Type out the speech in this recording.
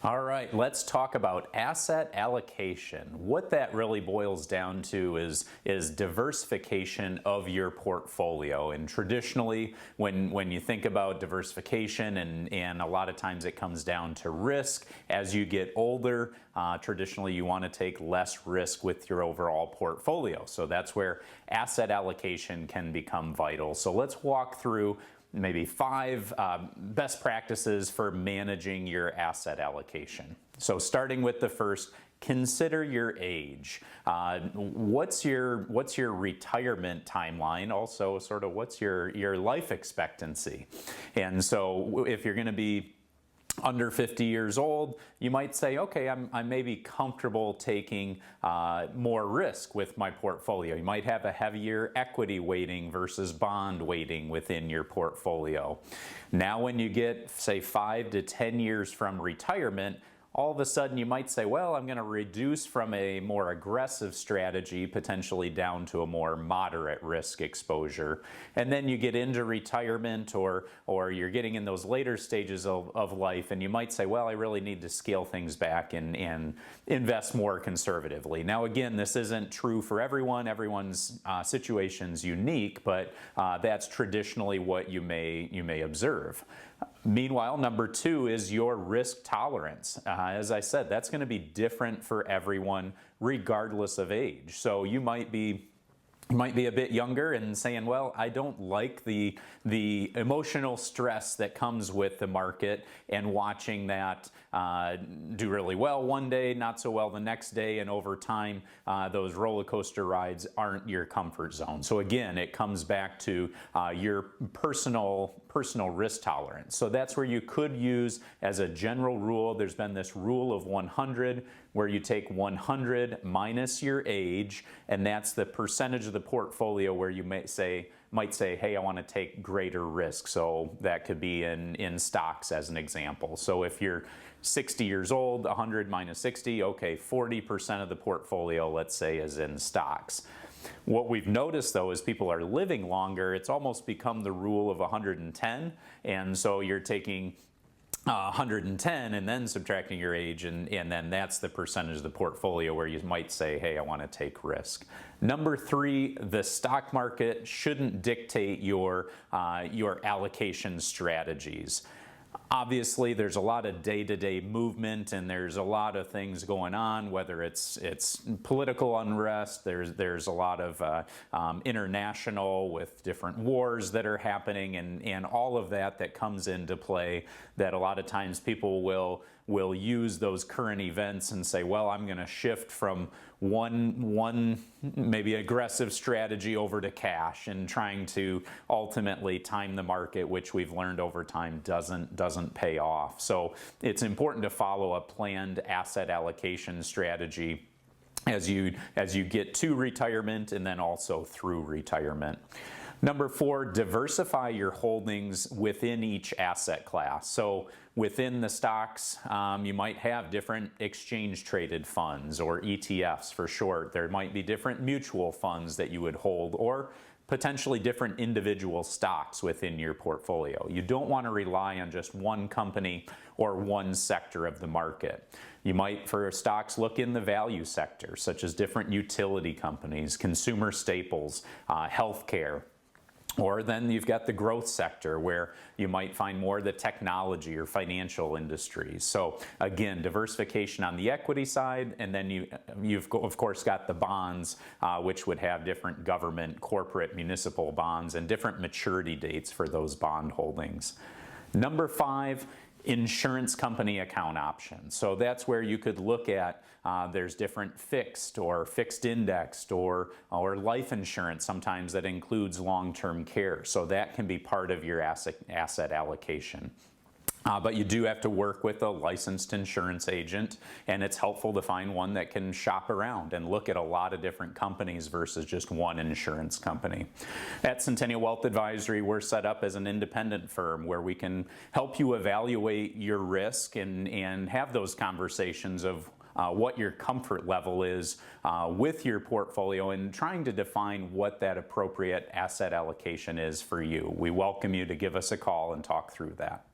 All right, let's talk about asset allocation. What that really boils down to is diversification of your portfolio. And traditionally, when you think about diversification, and a lot of times it comes down to risk, as you get older, traditionally you want to take less risk with your overall portfolio. So that's where asset allocation can become vital. So let's walk through maybe 5 best practices for managing your asset allocation. So starting with the first, consider your age. What's your retirement timeline? Also, sort of what's your life expectancy? And so if you're going to be under 50 years old, you might say, okay, I may be comfortable taking more risk with my portfolio. You might have a heavier equity weighting versus bond weighting within your portfolio. Now when you get, say, 5 to 10 years from retirement, all of a sudden you might say, well, I'm going to reduce from a more aggressive strategy potentially down to a more moderate risk exposure. And then you get into retirement or you're getting in those later stages of life, and you might say, well, I really need to scale things back and invest more conservatively. Now again, this isn't true for everyone. Everyone's situation's unique, but that's traditionally what you may observe. Meanwhile, number 2 is your risk tolerance. As I said, that's going to be different for everyone regardless of age. So you might be a bit younger and saying, well, I don't like the emotional stress that comes with the market and watching that do really well one day, not so well the next day, and over time those roller coaster rides aren't your comfort zone. So again, it comes back to your personal risk tolerance. So that's where you could use, as a general rule, there's been this rule of 100 where you take 100 minus your age, and that's the percentage of the portfolio where you might say, hey, I want to take greater risk. So that could be in stocks as an example. So if you're 60 years old, 100 minus 60, okay, 40% of the portfolio, let's say, is in stocks. What we've noticed, though, is people are living longer. It's almost become the rule of 110, and so you're taking 110 and then subtracting your age, and then that's the percentage of the portfolio where you might say, hey, I want to take risk. Number 3, the stock market shouldn't dictate your allocation strategies. Obviously, there's a lot of day-to-day movement, and there's a lot of things going on, whether it's political unrest, there's a lot of international with different wars that are happening, and all of that comes into play, that a lot of times people will use those current events and say, well, I'm going to shift from one maybe aggressive strategy over to cash, and trying to ultimately time the market, which we've learned over time doesn't pay off. So it's important to follow a planned asset allocation strategy as you get to retirement and then also through retirement. Number 4, diversify your holdings within each asset class. So within the stocks, you might have different exchange traded funds, or ETFs for short. There might be different mutual funds that you would hold, or potentially different individual stocks within your portfolio. You don't want to rely on just one company or one sector of the market. You might, for stocks, look in the value sector, such as different utility companies, consumer staples, healthcare. Or then you've got the growth sector, where you might find more of the technology or financial industries. So again, diversification on the equity side, and then you've of course got the bonds, which would have different government, corporate, municipal bonds, and different maturity dates for those bond holdings. Number 5, insurance company account options. So that's where you could look at, there's different fixed or fixed indexed or life insurance sometimes that includes long-term care. So that can be part of your asset allocation. But you do have to work with a licensed insurance agent, and it's helpful to find one that can shop around and look at a lot of different companies versus just one insurance company. At Centennial Wealth Advisory, we're set up as an independent firm where we can help you evaluate your risk and have those conversations of what your comfort level is with your portfolio, and trying to define what that appropriate asset allocation is for you. We welcome you to give us a call and talk through that.